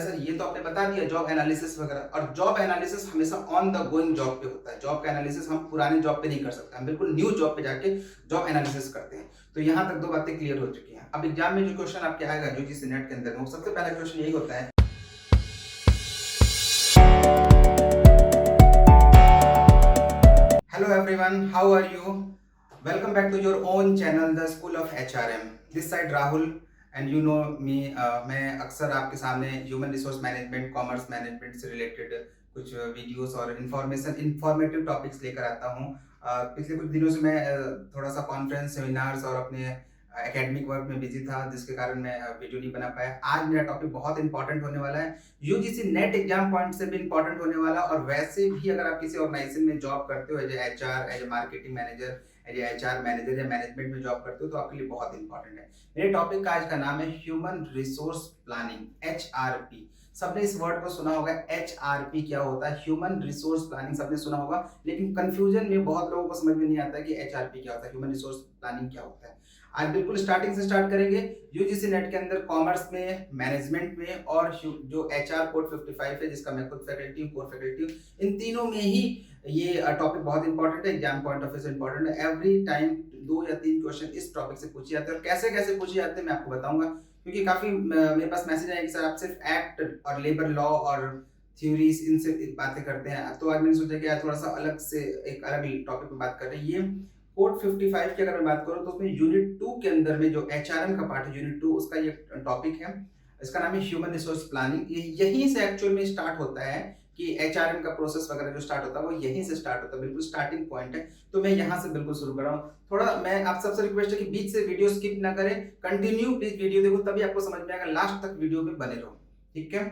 Sir ये तो आपने बता दिया जॉब एनालिसिस वगैरह, और जॉब एनालिसिस हमेशा ऑन द गोइंग जॉब पे होता है। जॉब का एनालिसिस हम पुराने जॉब पे नहीं कर सकते, हम बिल्कुल न्यू जॉब पे जाके जॉब एनालिसिस करते हैं। तो यहाँ तक 2 बातें क्लियर हो चुकी हैं। अब एग्जाम में जो क्वेश्चन आपके आएगा यूजीसी नेट के अंदर, वो सबसे पहला क्वेश्चन यही होता है। Hello everyone, how are you? Welcome back to your own channel, The School of HRM. This side Rahul and you know me. मैं अक्सर आपके सामने human resource management, commerce management से रिलेटेड कुछ वीडियोस और इंफॉर्मेटिव टॉपिक्स लेकर आता हूँ। पिछले कुछ दिनों से मैं थोड़ा सा कॉन्फ्रेंस, सेमिनार्स और अपने एकेडमिक वर्क में बिजी था, जिसके कारण मैं वीडियो नहीं बना पाया। आज मेरा टॉपिक बहुत इंपॉर्टेंट होने वाला है, यूजीसी नेट एग्जाम पॉइंट से भी इंपॉर्टेंट होने वाला, और वैसे भी अगर आप किसी ऑर्गेनाइजेशन में जॉब करते हो as HR, as marketing manager, as HR manager या मैनेजमेंट में जॉब करते हो, तो आपके लिए बहुत इंपॉर्टेंट है। मेरे टॉपिक का आज का नाम है ह्यूमन रिसोर्स प्लानिंग, एचआरपी। सबने इस वर्ड को सुना होगा, एचआरपी क्या होता है, ह्यूमन रिसोर्स प्लानिंग सबने सुना होगा, लेकिन कंफ्यूजन में बहुत लोगों को समझ में नहीं आता कि एचआरपी क्या होता है, ह्यूमन रिसोर्स प्लानिंग क्या होता है। आज बिल्कुल स्टार्टिंग से स्टार्ट करेंगे। यूजीसी नेट के अंदर कॉमर्स में, मैनेजमेंट में और जो एचआर कोड 55 है, जिसका मैं खुद फैकल्टी हूँ, कोर फैकल्टी हूँ, इन तीनों में ही ये टॉपिक बहुत इंपॉर्टेंट है, एग्जाम पॉइंट ऑफ व्यू से इंपॉर्टेंट है। एवरी टाइम 2 या 3 क्वेश्चन इस टॉपिक से पूछे जाते हैं, और कैसे कैसे पूछे जाते हैं मैं आपको बताऊंगा, क्योंकि काफी मेरे पास मैसेज आए कि सर आप सिर्फ एक्ट और लेबर लॉ और थ्योरीज इनसे बातें करते हैं। तो आज मैंने सोचा कि आज थोड़ा सा अलग से एक अलग टॉपिक पे बात कर रहे हैं। ये कोड 55 की अगर मैं बात करूं तो उसमें यूनिट 2 के अंदर में जो एचआरएम का पार्ट है, यूनिट 2 उसका ये टॉपिक है। इसका नाम है ह्यूमन रिसोर्स प्लानिंग। यहीं से एक्चुअल में स्टार्ट होता है कि एचआरएम का प्रोसेस वगैरह जो स्टार्ट होता है वो यहीं से स्टार्ट होता है, बिल्कुल स्टार्टिंग पॉइंट है। तो मैं यहाँ से बिल्कुल शुरू कर रहा हूँ। थोड़ा मैं आप सबसे रिक्वेस्ट है कि बीच से वीडियो स्किप ना करें, कंटिन्यू प्लीज वीडियो देखो, तभी आपको समझ में आएगा, लास्ट तक वीडियो में बने रहो, ठीक है।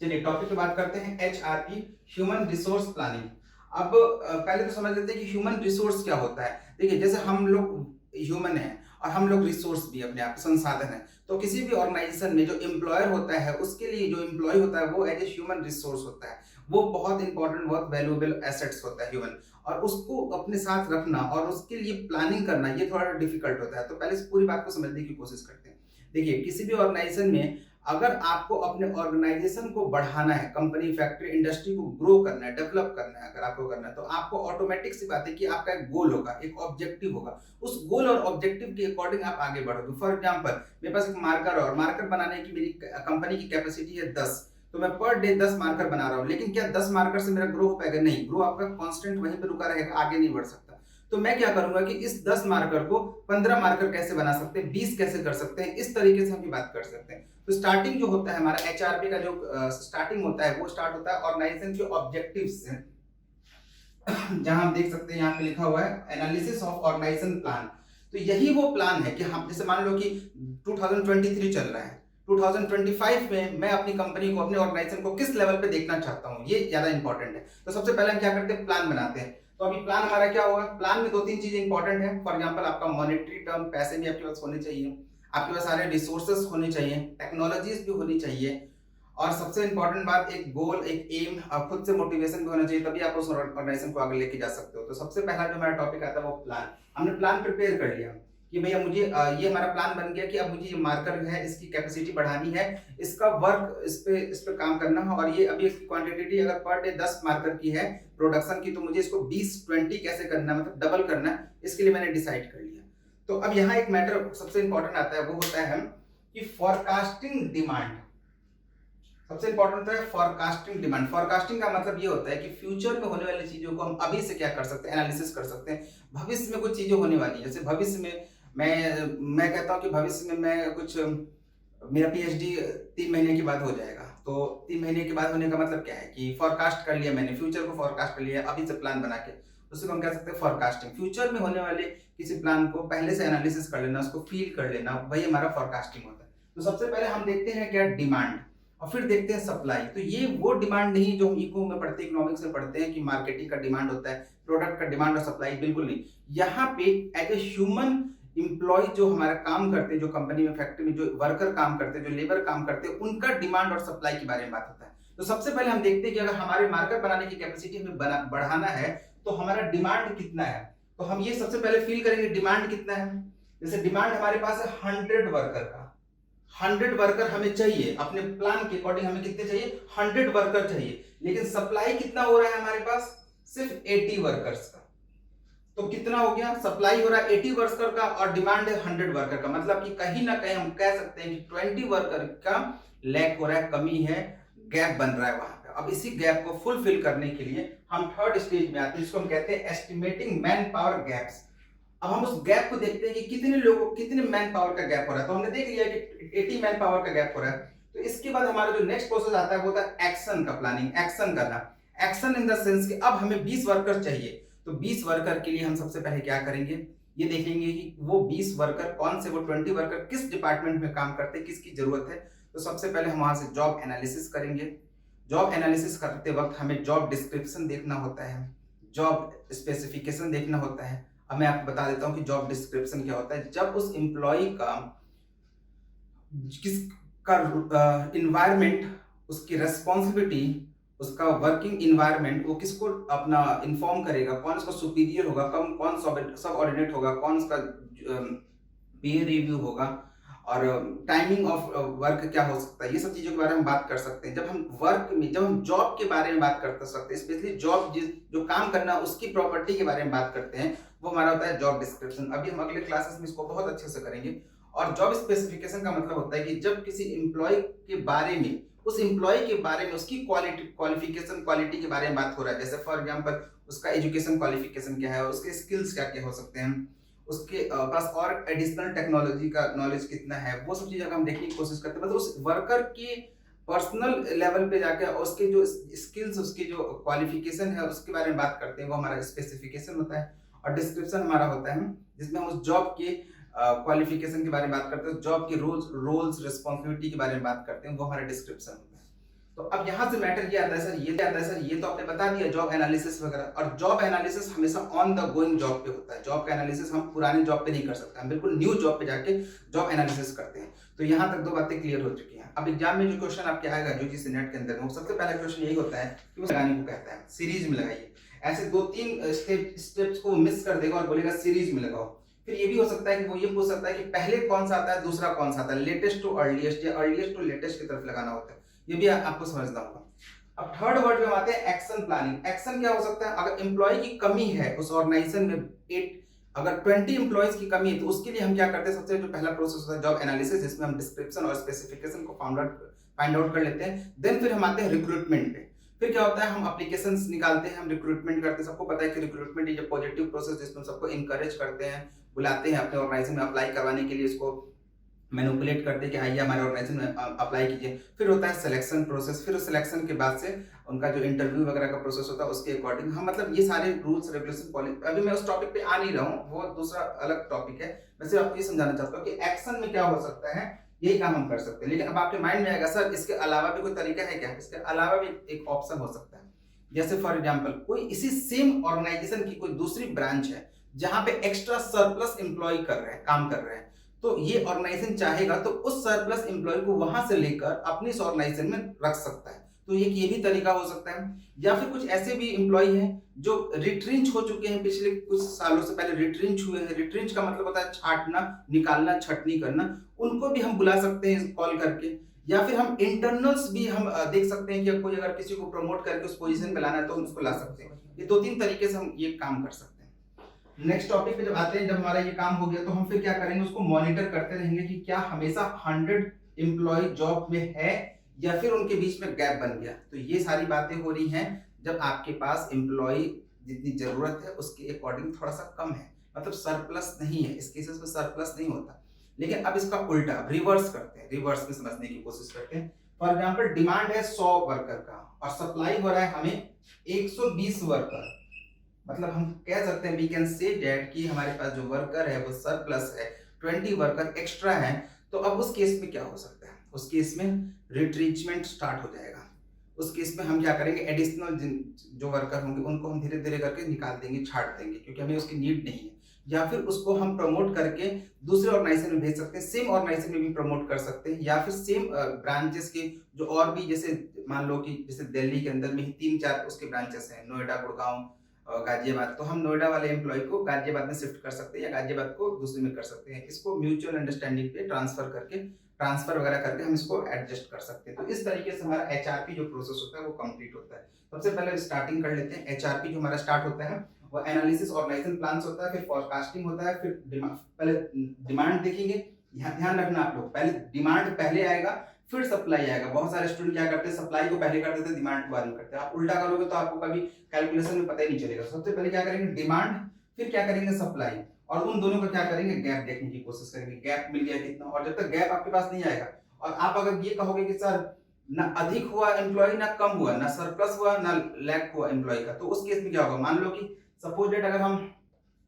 चलिए टॉपिक पे बात करते हैं, एचआरपी, ह्यूमन रिसोर्स प्लानिंग। अब पहले तो समझ लेते हैं कि ह्यूमन रिसोर्स क्या होता है। देखिए, जैसे हम लोग ह्यूमन हैं और हम लोग रिसोर्स भी अपने आप संसाधन है, तो किसी भी ऑर्गेनाइजेशन में जो एम्प्लॉयर होता है उसके लिए जो एम्प्लॉय होता है वो एज ए ह्यूमन रिसोर्स होता है। वो बहुत इंपॉर्टेंट, बहुत वैल्यूएबल एसेट्स होता है ह्यूमन, और उसको अपने साथ रखना और उसके लिए प्लानिंग करना ये थोड़ा डिफिकल्ट होता है। तो पहले इस पूरी बात को समझने की कोशिश करते हैं। देखिए, किसी भी ऑर्गेनाइजेशन में अगर आपको अपने ऑर्गेनाइजेशन को बढ़ाना है, कंपनी, फैक्ट्री, इंडस्ट्री को ग्रो करना है, डेवलप करना है, अगर आपको करना है, तो आपको ऑटोमेटिक सी बात है कि आपका एक गोल होगा, एक ऑब्जेक्टिव होगा। उस गोल और ऑब्जेक्टिव के अकॉर्डिंग आप आगे बढ़ोगे। फॉर एग्जांपल, मेरे पास एक मार्कर है और मार्कर बनाने की मेरी कंपनी की कैपेसिटी है 10, तो मैं पर डे 10 मार्कर बना रहा हूँ, लेकिन क्या 10 मार्कर से मेरा ग्रो हो पाएगा? नहीं, ग्रो आपका कांस्टेंट वहीं पे रुका रहेगा, आगे नहीं बढ़ सकता। तो मैं क्या करूंगा कि इस 10 मार्कर को 15 मार्कर कैसे बना सकते हैं, 20 कैसे कर सकते हैं, इस तरीके से हम बात कर सकते हैं। तो स्टार्टिंग जो होता है हमारा एचआरपी का, जो स्टार्टिंग होता है वो स्टार्ट होता है ऑर्गेनाइजेशन के ऑब्जेक्टिव्स से, जहां हम देख सकते हैं यहाँ पे लिखा हुआ है एनालिसिस ऑफ ऑर्गेनाइजेशन प्लान। तो यही वो प्लान है कि हम, जैसे मान लो कि 2023 चल रहा है, 2025 में मैं अपनी कंपनी को, अपने ऑर्गेनाइजेशन को किस लेवल पे देखना चाहता हूँ, ये ज्यादा इंपॉर्टेंट है। तो सबसे पहले हम क्या करते हैं, प्लान बनाते हैं। तो अभी प्लान हमारा क्या होगा, प्लान में 2-3 चीजें इंपॉर्टेंट है। फॉर एग्जांपल, आपका मॉनेटरी टर्म, पैसे भी आपके पास होने चाहिए, आपके पास सारे रिसोर्सेस होने चाहिए, टेक्नोलॉजीज भी होनी चाहिए, और सबसे इंपॉर्टेंट बात, एक गोल, एक एम, और खुद से मोटिवेशन भी होना चाहिए, तभी आप उस ऑर्गेनाइजेशन को आगे लेके जा सकते हो। तो सबसे पहला जो हमारा टॉपिक आता है वो प्लान। हमने प्लान प्रिपेयर कर लिया कि भैया मुझे ये हमारा प्लान बन गया कि अब मुझे ये मार्कर है, इसकी कैपेसिटी बढ़ानी है, इसका वर्क, इस पे काम करना है, और ये अभी इसकी क्वांटिटी अगर पर डे 10 मार्कर की है प्रोडक्शन की, तो मुझे इसको 20-20 कैसे करना है, मतलब डबल करना है, इसके लिए मैंने डिसाइड कर लिया। तो अब यहाँ एक मैटर सबसे इंपॉर्टेंट आता है, वो होता है कि फॉरकास्टिंग डिमांड। सबसे इंपॉर्टेंट है फॉरकास्टिंग डिमांड। फॉरकास्टिंग का मतलब ये होता है कि फ्यूचर में होने वाली चीजों को हम अभी से क्या कर सकते हैं, एनालिसिस कर सकते हैं। भविष्य में कुछ चीजें होने वाली है, जैसे भविष्य में मैं कहता हूं कि भविष्य में मैं कुछ, मेरा पीएचडी 3 महीने के बाद हो जाएगा। तो 3 महीने के बाद होने का मतलब क्या है कि फॉरकास्ट कर लिया मैंने, फ्यूचर को फॉरकास्ट कर लिया अभी से प्लान बना के, उसको हम कह सकते हैं फॉरकास्टिंग। फ्यूचर में होने वाले किसी प्लान को पहले से एनालिसिस कर लेना, उसको फील कर लेना, वही हमारा फॉरकास्टिंग होता है। तो सबसे पहले हम देखते हैं क्या, डिमांड, और फिर देखते हैं सप्लाई। तो ये वो डिमांड नहीं जो हम इको में पढ़ते हैं, इकोनॉमिक्स में पढ़ते हैं कि मार्केटिंग का डिमांड होता है, प्रोडक्ट का डिमांड और सप्लाई, बिल्कुल नहीं। यहाँ पे एज ए ह्यूमन एम्प्लॉय जो हमारा काम करते हैं, जो कंपनी में, फैक्ट्री में जो वर्कर काम करते हैं, जो लेबर काम करते हैं, उनका डिमांड और सप्लाई के बारे में बात होता है। तो सबसे पहले हम देखते हैं कि अगर हमारे मार्कर बनाने की कैपेसिटी हमें बढ़ाना है तो हमारा डिमांड कितना है। तो हम ये सबसे पहले फील करेंगे डिमांड कितना है। जैसे डिमांड हमारे पास है 100 वर्कर का, 100 वर्कर हमें चाहिए, अपने प्लान के अकॉर्डिंग हमें कितने चाहिए, 100 वर्कर चाहिए, लेकिन सप्लाई कितना हो रहा है हमारे पास, सिर्फ 80 वर्कर्स का। तो कितना हो गया, सप्लाई हो रहा है 80 वर्कर का और डिमांड है 100 वर्कर का, मतलब कि कहीं ना कहीं हम कह सकते हैं कि 20 वर्कर का लैक हो रहा है, कमी है, गैप बन रहा है वहां पे। अब इसी गैप को फुलफिल करने के लिए हम थर्ड स्टेज में आते हैं, जिसको हम कहते हैं एस्टिमेटिंग मैन पावर गैप्स। अब हम उस गैप को देखते हैं कि कितने लोगों, कितने मैन पावर का गैप हो रहा है। तो हमने देख लिया कि 80 मैन पावर का गैप हो रहा है। तो इसके बाद हमारा जो नेक्स्ट प्रोसेस आता है वो होता है एक्शन का, प्लानिंग, एक्शन करना। एक्शन इन द सेंस कि अब हमें 20 वर्कर चाहिए, तो 20 वर्कर के लिए हम सबसे पहले क्या करेंगे, ये देखेंगे कि वो 20 वर्कर कौन से, वो 20 वर्कर किस डिपार्टमेंट में काम करते हैं, किसकी जरूरत है। तो सबसे पहले हम वहां से जॉब एनालिसिस करेंगे। जॉब एनालिसिस करते वक्त हमें जॉब डिस्क्रिप्शन देखना होता है, जॉब स्पेसिफिकेशन देखना होता है। अब मैं आपको बता देता हूं कि जॉब डिस्क्रिप्शन क्या होता है। जब उस एम्प्लॉय का किस का इन्वायरमेंट, उसकी रेस्पॉन्सिबिलिटी, उसका वर्किंग इन्वायरमेंट, वो किसको अपना इन्फॉर्म करेगा, कौन उसका सुपीरियर होगा, कौन सब ऑर्डिनेट होगा, कौन उसका पीयर रिव्यू होगा, और टाइमिंग ऑफ वर्क क्या हो सकता है, ये सब चीजों के बारे में बात कर सकते हैं। जब हम वर्क में, जब हम जॉब के बारे में बात कर सकते हैं, स्पेशली जॉब जो काम करना उसकी प्रॉपर्टी के बारे में बात करते हैं, वो हमारा होता है जॉब डिस्क्रिप्शन। अभी हम अगले क्लासेस में इसको बहुत अच्छे से करेंगे। और जॉब स्पेसिफिकेशन का मतलब होता है कि जब किसी एम्प्लॉय के बारे में, उस एम्प्लॉय के बारे में, उसकी क्वालिफिकेशन, क्वालिटी के बारे में बात हो रहा है। जैसे फॉर एग्जांपल उसका एजुकेशन क्वालिफिकेशन क्या है, उसके स्किल्स क्या क्या हो सकते हैं, उसके पास और एडिशनल टेक्नोलॉजी का नॉलेज कितना है, वो सब चीजें हम देखने की कोशिश करते हैं। मतलब उस वर्कर की पर्सनल लेवल पे जाके उसके जो स्किल्स, उसकी जो क्वालिफिकेशन है, उसके बारे में बात करते हैं, वो हमारा स्पेसिफिकेशन होता है। और डिस्क्रिप्शन हमारा होता है जिसमें हम उस जॉब के क्वालिफिकेशन के बारे में बात करते हैं, जॉब के रोल्स रिस्पॉन्सिबिलिटी के बारे में बात करते हैं, वो हमारा डिस्क्रिप्शन होता है। तो अब यहाँ से मैटर ये आता है सर, ये आता है सर, ये तो आपने बता दिया जॉब एनालिसिस वगैरह। और जॉब एनालिसिस हमेशा ऑन द गोइंग जॉब पे होता है। जॉब का एनालिसिस हम पुराने जॉब पे नहीं कर सकते, हम बिल्कुल न्यू जॉब पे जाके जॉब एनालिसिस करते हैं। तो यहाँ तक दो बातें क्लियर हो चुकी हैं। अब एग्जाम में जो क्वेश्चन आपके आएगा यूजीसी नेट के अंदर, वो सबसे पहला क्वेश्चन यही होता है कि वो लगाने को कहता है, सीरीज में लगाइए। ऐसे 2-3 स्टेप्स को मिस कर देगा और बोलेगा सीरीज में लगाओ। फिर ये भी हो सकता है कि वो ये पूछ सकता है कि पहले कौन सा आता है, दूसरा कौन सा आता है, लेटेस्ट टू अर्लीस्ट या अर्लीस्ट टू लेटेस्ट की तरफ लगाना होता है। ये भी आपको समझना होगा। अब थर्ड वर्ड में आते हैं एक्शन प्लानिंग। एक्शन क्या हो सकता है, अगर एम्प्लॉय की कमी है उस ऑर्गेनाइजेशन में, अगर 20 एम्प्लॉयज की कमी है, तो उसके लिए हम क्या करते हैं, सबसे जो पहला प्रोसेस होता है जॉब एनालिसिस, जिसमें हम डिस्क्रिप्शन और स्पेसिफिकेशन को फाइंड आउट कर लेते हैं। देन फिर हम आते हैं रिक्रूटमेंट पे। फिर क्या होता है, हम एप्लीकेशंस निकालते हैं, हम रिक्रूटमेंट करते हैं। सबको पता है कि recruitment is a positive process, जिसमें सबको इनकरेज करते हैं, बुलाते हैं अपने ऑर्गेनाइजेशन में अप्लाई करवाने के लिए, इसको मैनिपुलेट करते हैं कि आइए हमारे ऑर्गेनाइजेशन में अप्लाई कीजिए। फिर होता है सिलेक्शन प्रोसेस। फिर सिलेक्शन के बाद से उनका जो इंटरव्यू वगैरह का प्रोसेस होता है, उसके अकॉर्डिंग हम, मतलब ये सारे रूल्स रेगुलेशन पॉलिसी, अभी मैं उस टॉपिक पे आ नहीं रहा हूँ, वो दूसरा अलग टॉपिक है। मैं सिर्फ आपको ये समझाना चाहता हूँ कि एक्शन में क्या हो सकता है, यही काम हम कर सकते हैं। लेकिन अब आपके माइंड में आएगा सर इसके अलावा भी कोई तरीका है क्या, इसके अलावा भी एक ऑप्शन हो सकता है। जैसे फॉर एग्जाम्पल कोई इसी सेम ऑर्गेनाइजेशन की कोई दूसरी ब्रांच है जहां पे एक्स्ट्रा सरप्लस एम्प्लॉय कर रहे हैं, काम कर रहे हैं, तो ये ऑर्गेनाइजेशन चाहेगा तो उस सरप्लस एम्प्लॉय को वहां से लेकर अपनी इस ऑर्गेनाइजेशन में रख सकता है। तो ये भी तरीका हो सकता है। या फिर कुछ ऐसे भी एम्प्लॉय हैं जो रिट्रेंच हो चुके हैं, पिछले कुछ सालों से पहले रिट्रेंच हुए हैं। रिट्रेंच का मतलब होता है छांटना, निकालना, छटनी करना। उनको भी हम बुला सकते हैं कॉल करके। या फिर हम इंटरनल्स भी हम देख सकते हैं कि कोई अगर किसी को प्रमोट करके उस पोजीशन पे लाना है तो हम उसको ला सकते हैं। ये 2-3 तरीके से हम ये काम कर सकते हैं। नेक्स्ट टॉपिक पे जब आते हैं, जब हमारा ये काम हो गया तो हम फिर क्या करेंगे, उसको मॉनिटर करते रहेंगे कि क्या हमेशा 100 एम्प्लॉय जॉब में है या फिर उनके बीच में गैप बन गया। तो ये सारी बातें हो रही हैं जब आपके पास एम्प्लॉय जितनी जरूरत है उसके अकॉर्डिंग थोड़ा सा कम है, मतलब सरप्लस नहीं है। इस केसेस में सरप्लस नहीं होता। लेकिन अब इसका उल्टा रिवर्स करते हैं, रिवर्स में समझने की कोशिश करते हैं। फॉर एग्जाम्पल डिमांड है 100 वर्कर का और सप्लाई हो रहा है हमें 120 वर्कर। मतलब हम कह सकते हैं वी कैन से दैट कि हमारे पास जो वर्कर है वो सरप्लस है, 20 वर्कर एक्स्ट्रा है। तो अब उस केस में क्या हो सकता है, उस केस में रिट्रीचमेंट स्टार्ट हो जाएगा। उस केस में हम क्या करेंगे, एडिशनल जो वर्कर होंगे उनको हम धीरे धीरे करके निकाल देंगे, छाट देंगे, क्योंकि हमें उसकी नीड नहीं है। या फिर उसको हम प्रमोट करके दूसरे ऑर्गेनाइजेशन में भेज सकते हैं, सेम ऑर्गेनाइजेशन में भी प्रमोट कर सकते हैं। या फिर सेम ब्रांचेस के जो और भी, जैसे मान लो कि जैसे दिल्ली के अंदर में ही 3-4 उसके ब्रांचेस हैं, नोएडा, गुड़गांव, गाजियाबाद, तो हम नोएडा वाले एम्प्लॉय को गाजियाबाद में शिफ्ट कर सकते हैं या गाजियाबाद को दूसरे में कर सकते हैं। इसको म्यूचुअल अंडरस्टैंडिंग पे ट्रांसफर करके ट्रांसफर वगैरह करके हम इसको एडजस्ट कर सकते हैं। तो इस तरीके से हमारा एचआरपी जो प्रोसेस होता है वो कंप्लीट होता है। सबसे पहले स्टार्टिंग कर लेते हैं। एचआरपी जो हमारा स्टार्ट होता है वो एनालिसिस ऑर्गेनाइजेशन प्लान्स होता है, फिर फोरकास्टिंग होता है, फिर पहले डिमांड देखेंगे। यहाँ ध्यान रखना आप लोग, पहले डिमांड पहले आएगा फिर सप्लाई आएगा। बहुत सारे स्टूडेंट क्या करते हैं, सप्लाई को पहले कर देते हैं, डिमांड को बाद में करते हैं। आप उल्टा करोगे तो आपको कभी कैलकुलेशन में पता ही नहीं चलेगा। सबसे पहले क्या करेंगे, डिमांड, फिर क्या करेंगे, सप्लाई, और उन दोनों का क्या करेंगे, गैप देखने की कोशिश करेंगे, गैप मिल गया कितना। और जब तक गैप आपके पास नहीं आएगा और आप अगर ये कहोगे कि सर ना अधिक हुआ एम्प्लॉय, ना कम हुआ, ना सरप्लस हुआ, ना लैक हुआ एम्प्लॉय का, तो उस केस में क्या होगा, मान लो कि सपोज डेट अगर हम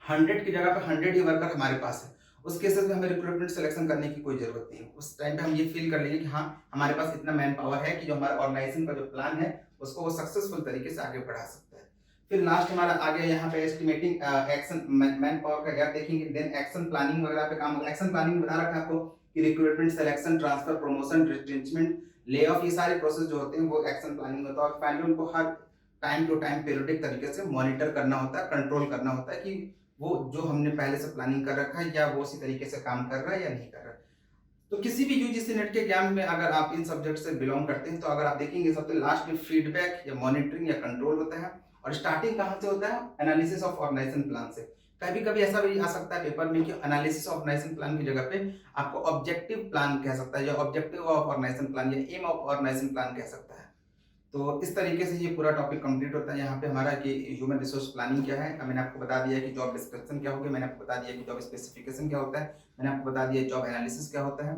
100 की जगह पे 100 ही वर्कर हमारे पास है, उस केसेस में हमें रिक्रूटमेंट सिलेक्शन करने की कोई जरूरत नहीं है। उस टाइम पे हम ये फील कर लेंगे कि हाँ हमारे पास इतना मैन पावर है कि जो हमारा ऑर्गेनाइजेशन का जो प्लान है उसको वो सक्सेसफुल तरीके से आगे बढ़ा सकता है। फिर लास्ट हमारा आ गया यहाँ पे एस्टिमेटिंग एक्शन, मैन पावर का गैप देखेंगे। देन एक्शन प्लानिंग वगैरह पे काम होगा। एक्शन प्लानिंग बता रखा है आपको कि recruitment, selection, transfer, promotion, retrenchment, lay off, ये सारे प्रोसेस जो होते हैं वो एक्शन प्लानिंग होता है। और फाइनली उनको हर टाइम टू टाइम पीरियडिक तरीके से मॉनिटर करना होता है, कंट्रोल करना होता है कि वो जो हमने पहले से प्लानिंग कर रखा है या वो उसी तरीके से काम कर रहा है या नहीं कर रहा है। तो किसी भी यूजीसी नेट के एग्जाम में अगर आप इन सब्जेक्ट से बिलोंग करते हैं तो अगर आप देखेंगे सबसे लास्ट में फीडबैक या मॉनिटरिंग या कंट्रोल होता है। और स्टार्टिंग कहाँ से होता है, एनालिसिस ऑफ ऑर्गेनाइजेशन प्लान से। कभी कभी ऐसा भी आ सकता है पेपर में कि एनालिसिस ऑफ ऑर्गेनाइजेशन प्लान की जगह पे आपको ऑब्जेक्टिव प्लान कह सकता है, या ऑब्जेक्टिव ऑफ ऑर्गेनाइजेशन प्लान, या एम ऑफ ऑर्गेनाइजेशन प्लान कह सकता है। तो इस तरीके से ये पूरा टॉपिक कंप्लीट होता है। यहाँ पे हमारा कि ह्यूमन रिसोर्स प्लानिंग क्या है, मैंने आपको बता दिया कि जॉब डिस्क्रिप्शन क्या होगी, मैंने आपको बता दिया कि जॉब स्पेसिफिकेशन क्या होता है, मैंने आपको बता दिया जॉब एनालिसिस क्या होता है।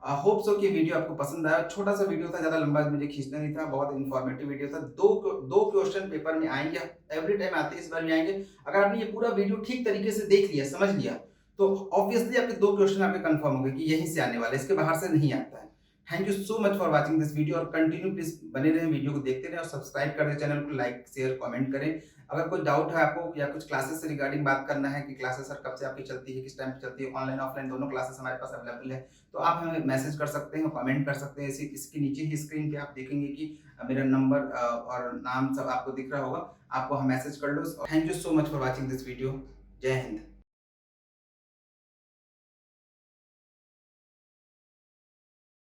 होप सो कि वीडियो आपको पसंद आया। छोटा सा वीडियो था, ज्यादा लंबा मुझे खींचना नहीं था, बहुत इन्फॉर्मेटिव वीडियो था। दो क्वेश्चन पेपर में आएंगे, एवरी टाइम आते हैं, इस बार भी आएंगे। अगर आपने ये पूरा वीडियो ठीक तरीके से देख लिया, समझ लिया, तो ऑब्वियसली आपके 2 क्वेश्चन आपके कंफर्म हो गए कि यहीं से आने वाले, इसके बाहर से नहीं आता है। Thank you so much for watching this video, और कंटिन्यू प्लीज बने रहें, वीडियो को देखते रहें और सब्सक्राइब कर दें चैनल को, लाइक शेयर कमेंट करें। अगर कोई डाउट है आपको या कुछ क्लासेस से रिगार्डिंग बात करना है कि क्लासेस सर कब से आपकी चलती है, किस टाइम पे चलती है, ऑनलाइन ऑफलाइन दोनों क्लासेस हमारे पास अवेलेबल है, तो आप हमें मैसेज कर सकते हैं, कमेंट कर सकते हैं। इसके नीचे ही स्क्रीन पे आप देखेंगे कि मेरा नंबर और नाम सब आपको दिख रहा होगा, आपको हम मैसेज कर लो। Thank you so much for watching this video. जय हिंद।